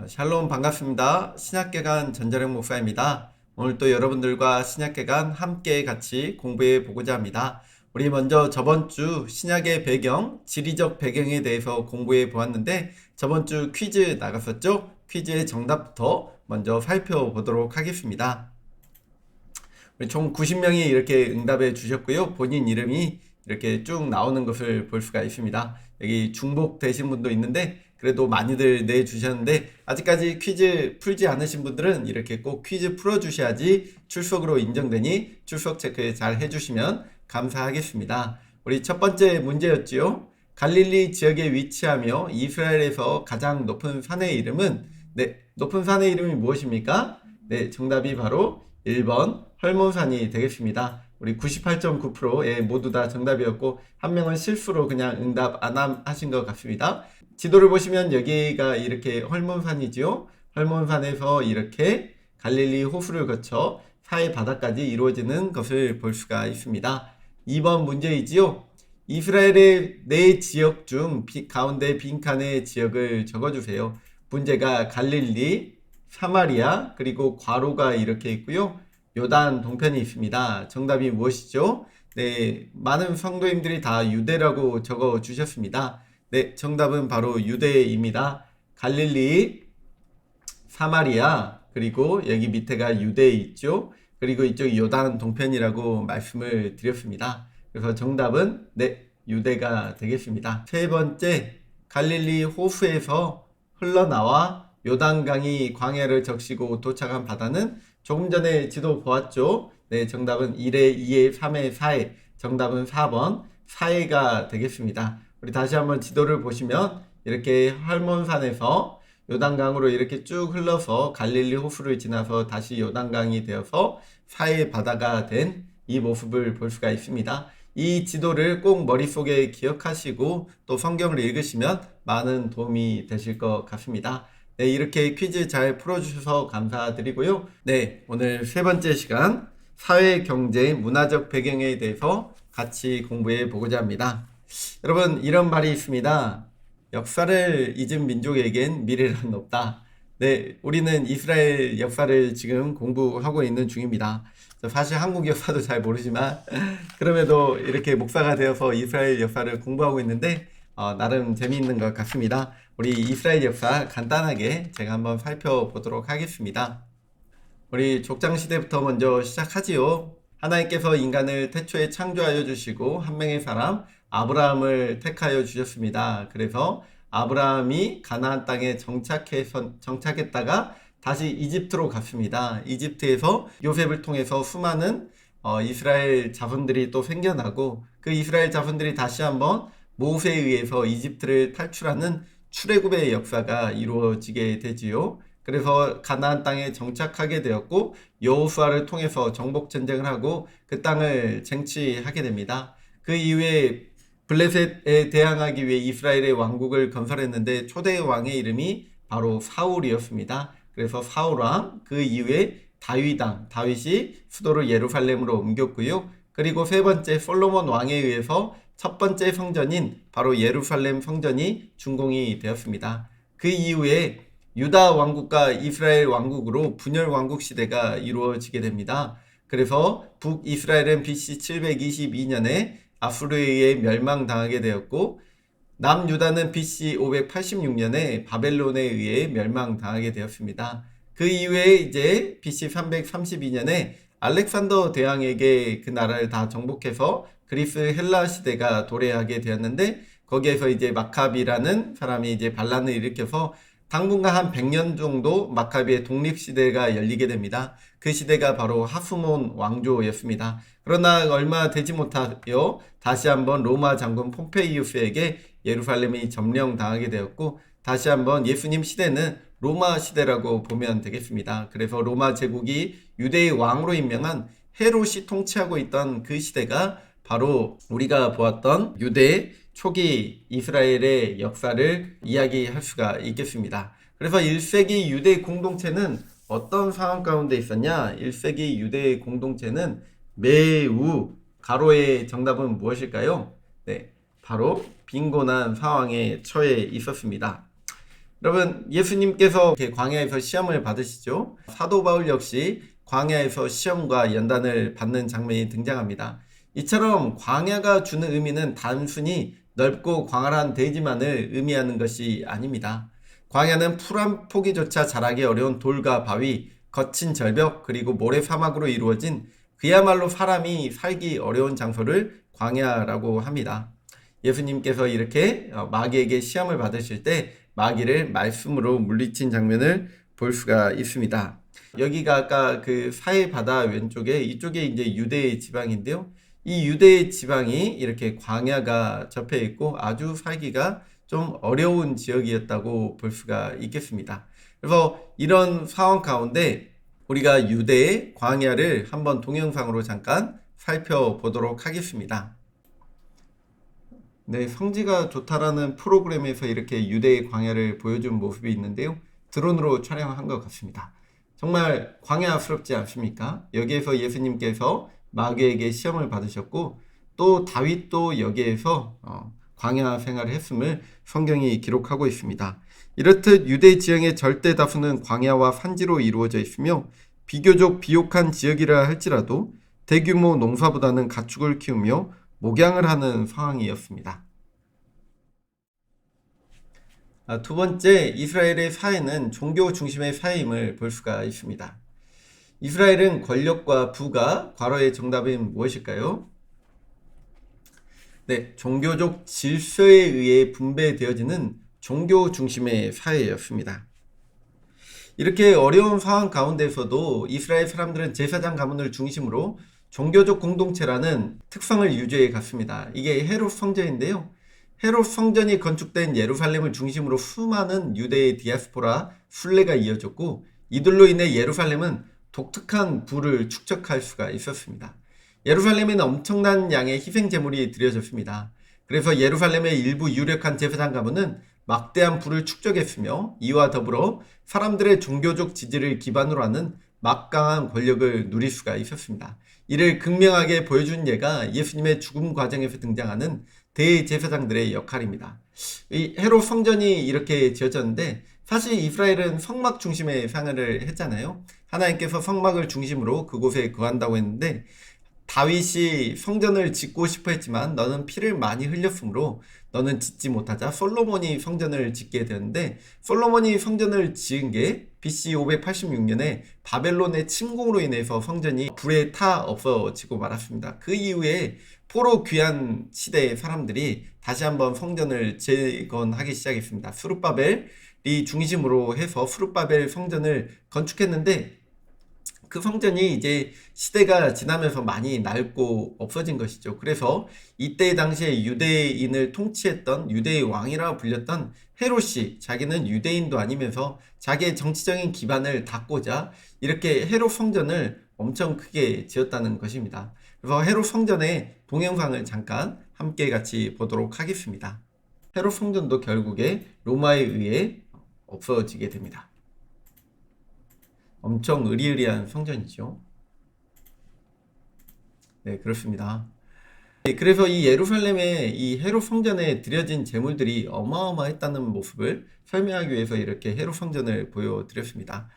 샬롬 반갑습니다. 신약개간 전자령 목사입니다. 오늘 또 여러분들과 신약개간 함께 같이 공부해 보고자 합니다. 우리 먼저 저번 주 신약의 배경, 지리적 배경에 대해서 공부해 보았는데 저번 주 퀴즈 나갔었죠? 퀴즈의 정답부터 먼저 살펴보도록 하겠습니다. 우리 총 90명이 이렇게 응답해 주셨고요. 본인 이름이 이렇게 쭉 나오는 것을 볼 수가 있습니다. 여기 중복되신 분도 있는데 그래도 많이들 내주셨는데 아직까지 퀴즈 풀지 않으신 분들은 이렇게 꼭 퀴즈 풀어주셔야지 출석으로 인정되니 출석 체크 잘 해주시면 감사하겠습니다. 우리 첫 번째 문제였지요. 갈릴리 지역에 위치하며 이스라엘에서 가장 높은 산의 이름은 높은 산의 이름이 무엇입니까? 정답이 바로 1번 헐몬산이 되겠습니다. 우리 98.9%에 모두 다 정답이었고 한 명은 실수로 그냥 응답 안 하신 것 같습니다. 지도를 보시면 여기가 이렇게 헐몬산이지요. 헐몬산에서 이렇게 갈릴리 호수를 거쳐 사해 바다까지 이루어지는 것을 볼 수가 있습니다. 2번 문제이지요. 이스라엘의 네 지역 중 가운데 빈칸의 지역을 적어주세요. 문제가 갈릴리, 사마리아, 그리고 과로가 이렇게 있고요. 요단 동편이 있습니다. 정답이 무엇이죠? 많은 성도님들이 다 유대라고 적어 주셨습니다. 정답은 바로 유대입니다. 갈릴리, 사마리아, 그리고 여기 밑에가 유대에 있죠. 그리고 이쪽 요단 동편이라고 말씀을 드렸습니다. 그래서 정답은 유대가 되겠습니다. 세 번째, 갈릴리 호수에서 흘러나와 요단강이 광야를 적시고 도착한 바다는 조금 전에 지도 보았죠. 정답은 1에 2에 3에 4에 정답은 4번 사해가 되겠습니다. 우리 다시 한번 지도를 보시면 이렇게 헐몬산에서 요단강으로 이렇게 쭉 흘러서 갈릴리 호수를 지나서 다시 요단강이 되어서 사해 바다가 된 이 모습을 볼 수가 있습니다. 이 지도를 꼭 머릿속에 기억하시고 또 성경을 읽으시면 많은 도움이 되실 것 같습니다. 이렇게 퀴즈 잘 풀어주셔서 감사드리고요. 오늘 세 번째 시간 사회, 경제, 문화적 배경에 대해서 같이 공부해 보고자 합니다. 여러분, 이런 말이 있습니다. 역사를 잊은 민족에겐 미래는 없다. 우리는 이스라엘 역사를 지금 공부하고 있는 중입니다. 사실 한국 역사도 잘 모르지만 그럼에도 이렇게 목사가 되어서 이스라엘 역사를 공부하고 있는데 나름 재미있는 것 같습니다. 우리 이스라엘 역사 간단하게 제가 한번 살펴보도록 하겠습니다. 우리 족장시대부터 먼저 시작하지요. 하나님께서 인간을 태초에 창조하여 주시고 한 명의 사람 아브라함을 택하여 주셨습니다. 그래서 아브라함이 가나안 땅에 정착했다가 다시 이집트로 갔습니다. 이집트에서 요셉을 통해서 수많은 이스라엘 자손들이 또 생겨나고 그 이스라엘 자손들이 다시 한번 모세에 의해서 이집트를 탈출하는 출애굽의 역사가 이루어지게 되지요. 그래서 가나안 땅에 정착하게 되었고 여호수아를 통해서 정복 전쟁을 하고 그 땅을 쟁취하게 됩니다. 그 이후에 블레셋에 대항하기 위해 이스라엘의 왕국을 건설했는데 초대 왕의 이름이 바로 사울이었습니다. 그래서 사울왕, 그 이후에 다윗이 수도를 예루살렘으로 옮겼고요. 그리고 세 번째 솔로몬 왕에 의해서 첫 번째 성전인 바로 예루살렘 성전이 준공이 되었습니다. 그 이후에 유다 왕국과 이스라엘 왕국으로 분열 왕국 시대가 이루어지게 됩니다. 그래서 북이스라엘은 BC 722년에 아수르에 의해 멸망당하게 되었고 남유다는 BC 586년에 바벨론에 의해 멸망당하게 되었습니다. 그 이후에 이제 BC 332년에 알렉산더 대왕에게 그 나라를 다 정복해서 그리스 헬라 시대가 도래하게 되었는데 거기에서 이제 마카비라는 사람이 이제 반란을 일으켜서 당분간 한 100년 정도 마카비의 독립시대가 열리게 됩니다. 그 시대가 바로 하스몬 왕조였습니다. 그러나 얼마 되지 못하여 다시 한번 로마 장군 폼페이우스에게 예루살렘이 점령당하게 되었고 다시 한번 예수님 시대는 로마 시대라고 보면 되겠습니다. 그래서 로마 제국이 유대의 왕으로 임명한 헤롯이 통치하고 있던 그 시대가 바로 우리가 보았던 유대 초기 이스라엘의 역사를 이야기할 수가 있겠습니다. 그래서 1세기 유대 공동체는 어떤 상황 가운데 있었냐? 1세기 유대 공동체는 매우 가로의 정답은 무엇일까요? 바로 빈곤한 상황에 처해 있었습니다. 여러분, 예수님께서 이렇게 광야에서 시험을 받으시죠. 사도 바울 역시 광야에서 시험과 연단을 받는 장면이 등장합니다. 이처럼 광야가 주는 의미는 단순히 넓고 광활한 대지만을 의미하는 것이 아닙니다. 광야는 풀 한 포기조차 자라기 어려운 돌과 바위, 거친 절벽, 그리고 모래 사막으로 이루어진 그야말로 사람이 살기 어려운 장소를 광야라고 합니다. 예수님께서 이렇게 마귀에게 시험을 받으실 때 마귀를 말씀으로 물리친 장면을 볼 수가 있습니다. 여기가 아까 그 사해 바다 왼쪽에 이쪽에 이제 유대의 지방인데요. 이 유대의 지방이 이렇게 광야가 접해 있고 아주 살기가 좀 어려운 지역이었다고 볼 수가 있겠습니다. 그래서 이런 상황 가운데 우리가 유대의 광야를 한번 동영상으로 잠깐 살펴보도록 하겠습니다. 네, 성지가 좋다라는 프로그램에서 이렇게 유대의 광야를 보여준 모습이 있는데요. 드론으로 촬영한 것 같습니다. 정말 광야스럽지 않습니까? 여기에서 예수님께서 마귀에게 시험을 받으셨고 또 다윗도 여기에서 광야 생활을 했음을 성경이 기록하고 있습니다. 이렇듯 유대 지형의 절대 다수는 광야와 산지로 이루어져 있으며 비교적 비옥한 지역이라 할지라도 대규모 농사보다는 가축을 키우며 목양을 하는 상황이었습니다. 두 번째, 이스라엘의 사회는 종교 중심의 사회임을 볼 수가 있습니다. 이스라엘은 권력과 부가 과로의 정답은 무엇일까요? 네, 종교적 질서에 의해 분배되어지는 종교 중심의 사회였습니다. 이렇게 어려운 상황 가운데서도 이스라엘 사람들은 제사장 가문을 중심으로 종교적 공동체라는 특성을 유지해 갔습니다. 이게 헤롯 성전인데요. 헤롯 성전이 건축된 예루살렘을 중심으로 수많은 유대의 디아스포라 순례가 이어졌고 이들로 인해 예루살렘은 독특한 부를 축적할 수가 있었습니다. 예루살렘에는 엄청난 양의 희생 제물이 드려졌습니다. 그래서 예루살렘의 일부 유력한 제사장 가문은 막대한 부를 축적했으며 이와 더불어 사람들의 종교적 지지를 기반으로 하는 막강한 권력을 누릴 수가 있었습니다. 이를 극명하게 보여준 예가 예수님의 죽음 과정에서 등장하는 대제사장들의 역할입니다. 이 헤롯 성전이 이렇게 지어졌는데 사실 이스라엘은 성막 중심의 생활을 했잖아요. 하나님께서 성막을 중심으로 그곳에 거한다고 했는데 다윗이 성전을 짓고 싶어 했지만 너는 피를 많이 흘렸으므로 너는 짓지 못하자 솔로몬이 성전을 짓게 되는데 솔로몬이 성전을 지은 게 BC 586년에 바벨론의 침공으로 인해서 성전이 불에 타 없어지고 말았습니다. 그 이후에 포로 귀환 시대의 사람들이 다시 한번 성전을 재건하기 시작했습니다. 수룹바벨이 중심으로 해서 수룹바벨 성전을 건축했는데 그 성전이 이제 시대가 지나면서 많이 낡고 없어진 것이죠. 그래서 이때 당시에 유대인을 통치했던 유대의 왕이라고 불렸던 헤롯이 자기는 유대인도 아니면서 자기의 정치적인 기반을 닫고자 이렇게 헤롯 성전을 엄청 크게 지었다는 것입니다. 그래서 헤롯 성전의 동영상을 잠깐 함께 같이 보도록 하겠습니다. 헤롯 성전도 결국에 로마에 의해 없어지게 됩니다. 엄청 으리으리한 성전이죠. 네, 그렇습니다. 그래서 이 예루살렘의 이 헤롯 성전에 드려진 제물들이 어마어마했다는 모습을 설명하기 위해서 이렇게 헤롯 성전을 보여드렸습니다.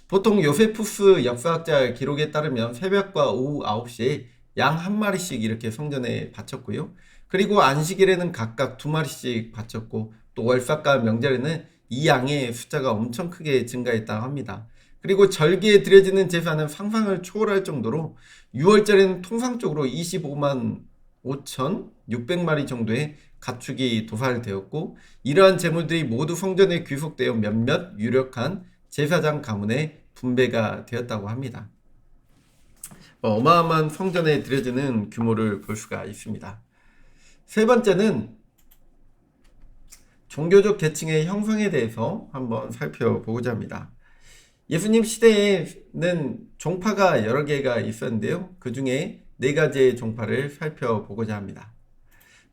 보통 요세푸스 역사학자 기록에 따르면 새벽과 오후 9시에 양 한 마리씩 이렇게 성전에 바쳤고요. 그리고 안식일에는 각각 2마리씩 바쳤고 또 월삭과 명절에는 이 양의 숫자가 엄청 크게 증가했다고 합니다. 그리고 절기에 드려지는 제사는 상상을 초월할 정도로 6월절에는 통상적으로 25만 5,600마리 정도의 가축이 도살되었고 이러한 제물들이 모두 성전에 귀속되어 몇몇 유력한 제사장 가문에 분배가 되었다고 합니다. 어마어마한 성전에 드려지는 규모를 볼 수가 있습니다. 세 번째는 종교적 계층의 형성에 대해서 한번 살펴보고자 합니다. 예수님 시대에는 종파가 여러 개가 있었는데요. 그 중에 4가지의 종파를 살펴보고자 합니다.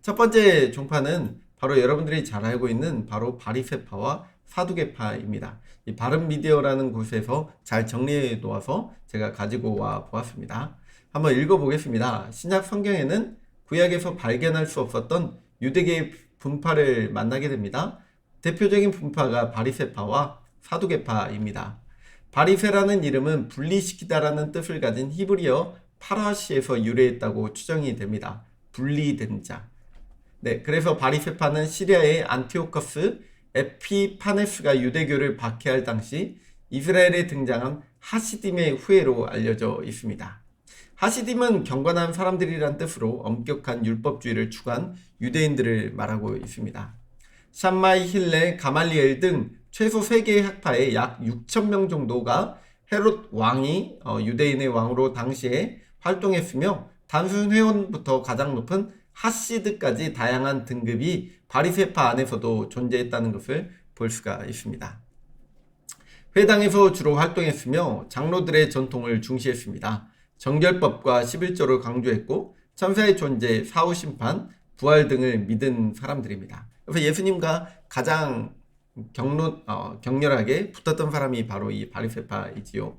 첫 번째 종파는 바로 여러분들이 잘 알고 있는 바로 바리새파와 사두개파입니다. 이 바른미디어라는 곳에서 잘 정리해 놓아서 제가 가지고 와 보았습니다. 한번 읽어보겠습니다. 신약 성경에는 구약에서 발견할 수 없었던 유대계의 분파를 만나게 됩니다. 대표적인 분파가 바리새파와 사두개파입니다. 바리새라는 이름은 분리시키다라는 뜻을 가진 히브리어 파라시에서 유래했다고 추정이 됩니다. 분리된 자. 네, 그래서 바리새파는 시리아의 안티오커스 에피파네스가 유대교를 박해할 당시 이스라엘에 등장한 하시딤의 후예로 알려져 있습니다. 하시딤은 경건한 사람들이란 뜻으로 엄격한 율법주의를 추구한 유대인들을 말하고 있습니다. 샴마이, 힐레, 가말리엘 등 최소 3개의 학파의 약 6,000명 정도가 헤롯 왕이 유대인의 왕으로 당시에 활동했으며 단순 회원부터 가장 높은 하시드까지 다양한 등급이 바리새파 안에서도 존재했다는 것을 볼 수가 있습니다. 회당에서 주로 활동했으며 장로들의 전통을 중시했습니다. 정결법과 11조를 강조했고 천사의 존재, 사후심판, 부활 등을 믿은 사람들입니다. 그래서 예수님과 가장 격렬하게 붙었던 사람이 바로 이 바리새파이지요.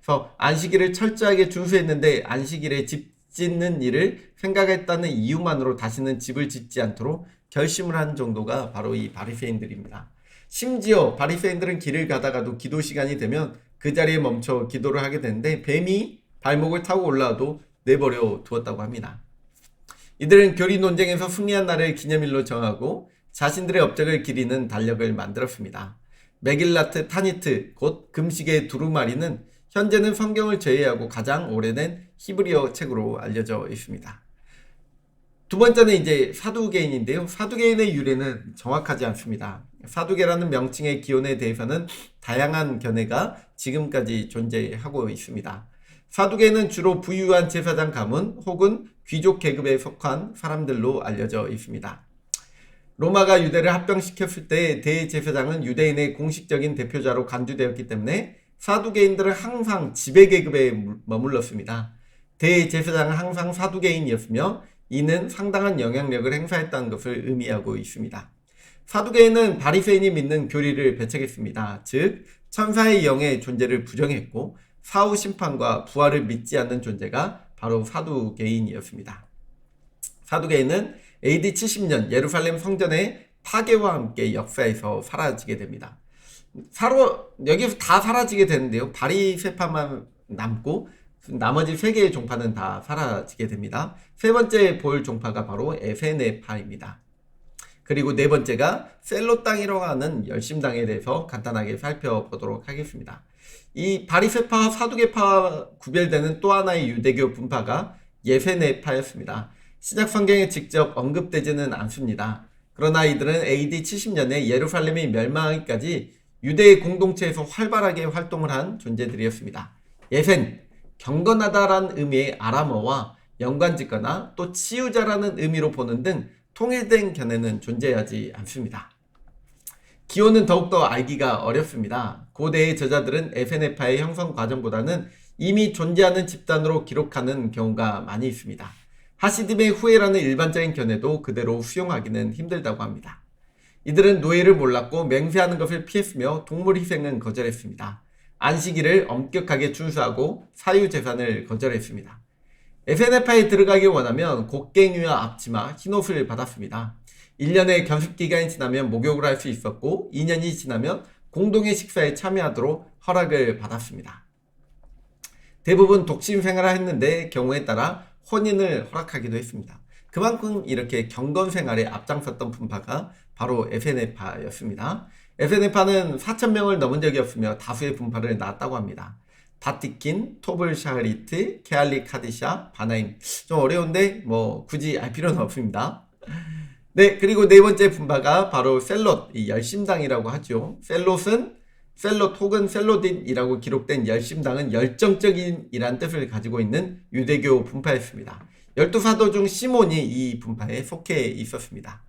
그래서 안식일을 철저하게 준수했는데 안식일에 집 짓는 일을 생각했다는 이유만으로 다시는 집을 짓지 않도록 결심을 한 정도가 바로 이 바리새인들입니다. 심지어 바리새인들은 길을 가다가도 기도 시간이 되면 그 자리에 멈춰 기도를 하게 되는데 뱀이 발목을 타고 올라와도 내버려 두었다고 합니다. 이들은 교리 논쟁에서 승리한 날을 기념일로 정하고 자신들의 업적을 기리는 달력을 만들었습니다. 메길라트 타니트, 곧 금식의 두루마리는 현재는 성경을 제외하고 가장 오래된 히브리어 책으로 알려져 있습니다. 두 번째는 이제 사두개인인데요. 사두개인의 유래는 정확하지 않습니다. 사두개라는 명칭의 기원에 대해서는 다양한 견해가 지금까지 존재하고 있습니다. 사두개는 주로 부유한 제사장 가문 혹은 귀족 계급에 속한 사람들로 알려져 있습니다. 로마가 유대를 합병시켰을 때 대제사장은 유대인의 공식적인 대표자로 간주되었기 때문에 사두개인들은 항상 지배계급에 머물렀습니다. 대제사장은 항상 사두개인이었으며 이는 상당한 영향력을 행사했다는 것을 의미하고 있습니다. 사두개인은 바리새인이 믿는 교리를 배척했습니다. 즉 천사의 영의 존재를 부정했고 사후 심판과 부활을 믿지 않는 존재가 바로 사두개인이었습니다. 사두개인은 AD 70년 예루살렘 성전의 파괴와 함께 역사에서 사라지게 됩니다. 여기서 다 사라지게 되는데요. 바리새파만 남고 나머지 3개의 종파는 다 사라지게 됩니다. 세 번째 볼 종파가 바로 에세네파입니다. 그리고 네 번째가 셀로 땅이라고 하는 열심당에 대해서 간단하게 살펴보도록 하겠습니다. 이 바리새파와 사두개파와 구별되는 또 하나의 유대교 분파가 예세네파였습니다. 신약 성경에 직접 언급되지는 않습니다. 그러나 이들은 AD 70년에 예루살렘이 멸망하기까지 유대의 공동체에서 활발하게 활동을 한 존재들이었습니다. 예센, 경건하다라는 의미의 아람어와 연관짓거나 또 치유자라는 의미로 보는 등 통일된 견해는 존재하지 않습니다. 기호는 더욱더 알기가 어렵습니다. 고대의 저자들은 에세네파의 형성 과정보다는 이미 존재하는 집단으로 기록하는 경우가 많이 있습니다. 하시딤의 후예라는 일반적인 견해도 그대로 수용하기는 힘들다고 합니다. 이들은 노예를 몰랐고 맹세하는 것을 피했으며 동물 희생은 거절했습니다. 안식일을 엄격하게 준수하고 사유재산을 거절했습니다. 에세네파에 들어가기 원하면 곡괭이와 앞치마, 흰옷을 받았습니다. 1년의 견습기간이 지나면 목욕을 할 수 있었고 2년이 지나면 공동의 식사에 참여하도록 허락을 받았습니다. 대부분 독신 생활을 했는데 경우에 따라 혼인을 허락하기도 했습니다. 그만큼 이렇게 경건 생활에 앞장섰던 분파가 바로 에세네파였습니다. 에세네파는 4,000명을 넘은 적이 없으며 다수의 분파를 낳았다고 합니다. 바티킨, 토블 샤흐리트, 케알리 카디샤, 바나임. 좀 어려운데 굳이 알 필요는 없습니다. 네, 그리고 네 번째 분파가 바로 셀롯, 이 열심당이라고 하죠. 셀롯 혹은 셀로딘이라고 기록된 열심당은 열정적인이란 뜻을 가지고 있는 유대교 분파였습니다. 12사도 중 시몬이 이 분파에 속해 있었습니다.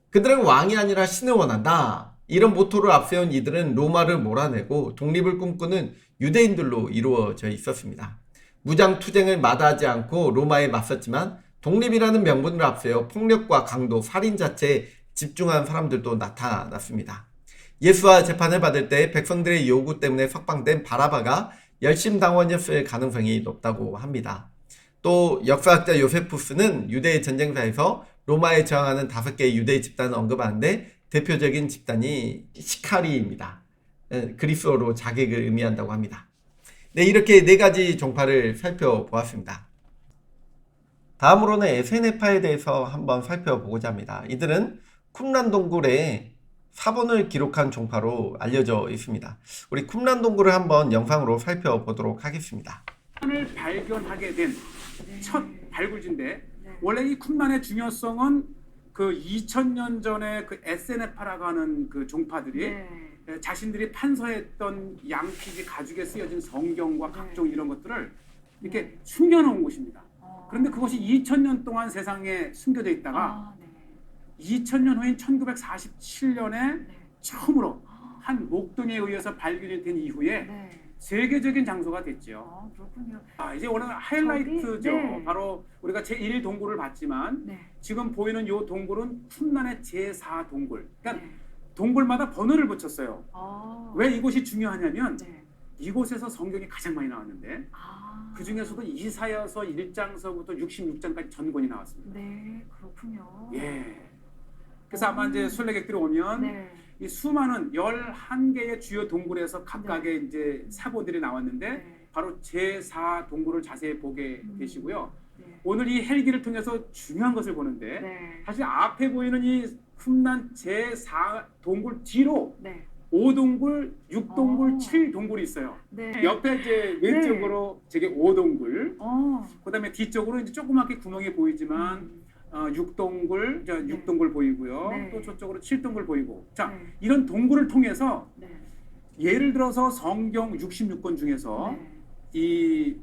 그들은 왕이 아니라 신을 원한다. 이런 모토를 앞세운 이들은 로마를 몰아내고 독립을 꿈꾸는 유대인들로 이루어져 있었습니다. 무장투쟁을 마다하지 않고 로마에 맞섰지만 독립이라는 명분을 앞세워 폭력과 강도, 살인 자체에 집중한 사람들도 나타났습니다. 예수와 재판을 받을 때 백성들의 요구 때문에 석방된 바라바가 열심당원이었을 가능성이 높다고 합니다. 또 역사학자 요세푸스는 유대 전쟁사에서 로마에 저항하는 5개의 유대 집단을 언급하는데 대표적인 집단이 시카리입니다. 그리스어로 자객을 의미한다고 합니다. 네, 이렇게 네 가지 종파를 살펴보았습니다. 다음으로는 에세네파에 대해서 한번 살펴보고자 합니다. 이들은 쿰란 동굴에 사본을 기록한 종파로 알려져 있습니다. 우리 쿰란 동굴을 한번 영상으로 살펴보도록 하겠습니다. 을 발견하게 된 첫 발굴지인데 원래 이 쿰란의 중요성은 그 2000년 전에 그 에세네파라고 하는 그 종파들이 자신들이 판서했던 양피지 가죽에 쓰여진 성경과 각종 이런 것들을 이렇게 숨겨놓은 곳입니다. 그런데 그것이 2000년 동안 세상에 숨겨져 있다가 2000년 후인 1947년에 처음으로 한 목동에 의해서 발견이 된 이후에 세계적인 장소가 됐죠. 그렇군요. 이제 오늘 하이라이트죠. 네. 바로 우리가 제1 동굴을 봤지만 지금 보이는 이 동굴은 쿰란의 제4 동굴. 그러니까 동굴마다 번호를 붙였어요. 왜 이곳이 중요하냐면 이곳에서 성경이 가장 많이 나왔는데 그 중에서도 이사야서 1장서부터 66장까지 전권이 나왔습니다. 네, 그렇군요. 예. 그래서 아마 이제 순례객들이 오면 이 수많은 11개의 주요 동굴에서 각각의 이제 사본들이 나왔는데 바로 제4 동굴을 자세히 보게 되시고요. 오늘 이 헬기를 통해서 중요한 것을 보는데 사실 앞에 보이는 이 쿰란 제4 동굴 뒤로 5동굴, 6동굴, 7동굴이 있어요. 옆에 이제 왼쪽으로 저게 5동굴, 그다음에 뒤쪽으로 이제 조그맣게 구멍이 보이지만 6동굴, 6동굴 보이고요. 또 저쪽으로 7동굴 보이고. 자, 이런 동굴을 통해서 예를 들어서 성경 66권 중에서 이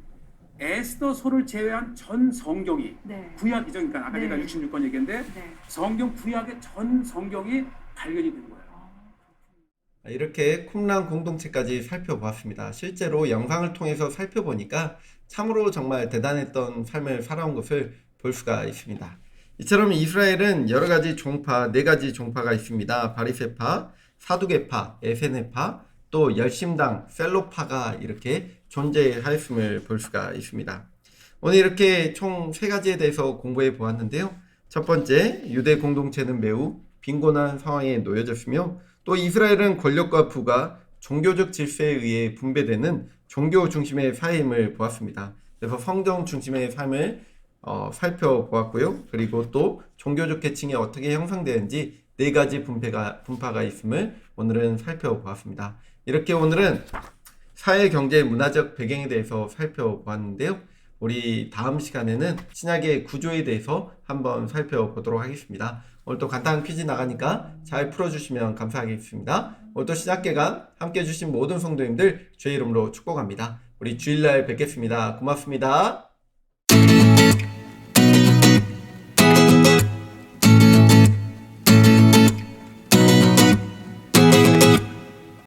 에스더서를 제외한 전 성경이 구약이죠. 그러니까 아까 제가 66권 얘기했는데 성경 구약의 전 성경이 발견이 된 거예요. 이렇게 쿰란 공동체까지 살펴보았습니다. 실제로 영상을 통해서 살펴보니까 참으로 정말 대단했던 삶을 살아온 것을 볼 수가 있습니다. 이처럼 이스라엘은 여러가지 종파, 4가지 종파가 있습니다. 바리새파, 사두개파, 에세네파, 또 열심당, 셀로파가 이렇게 존재하였음을 볼 수가 있습니다. 오늘 이렇게 총 3가지에 대해서 공부해 보았는데요. 첫 번째, 유대 공동체는 매우 빈곤한 상황에 놓여졌으며 또 이스라엘은 권력과 부가 종교적 질서에 의해 분배되는 종교 중심의 사회임을 보았습니다. 그래서 성경 중심의 삶을 살펴보았고요. 그리고 또 종교적 계층이 어떻게 형성되는지 4가지 분파가 있음을 오늘은 살펴보았습니다. 이렇게 오늘은 사회, 경제, 문화적 배경에 대해서 살펴보았는데요. 우리 다음 시간에는 신약의 구조에 대해서 한번 살펴보도록 하겠습니다. 오늘도 간단한 퀴즈 나가니까 잘 풀어주시면 감사하겠습니다. 오늘도 신약계간 함께 해주신 모든 성도님들 주의 이름으로 축복합니다. 우리 주일날 뵙겠습니다. 고맙습니다.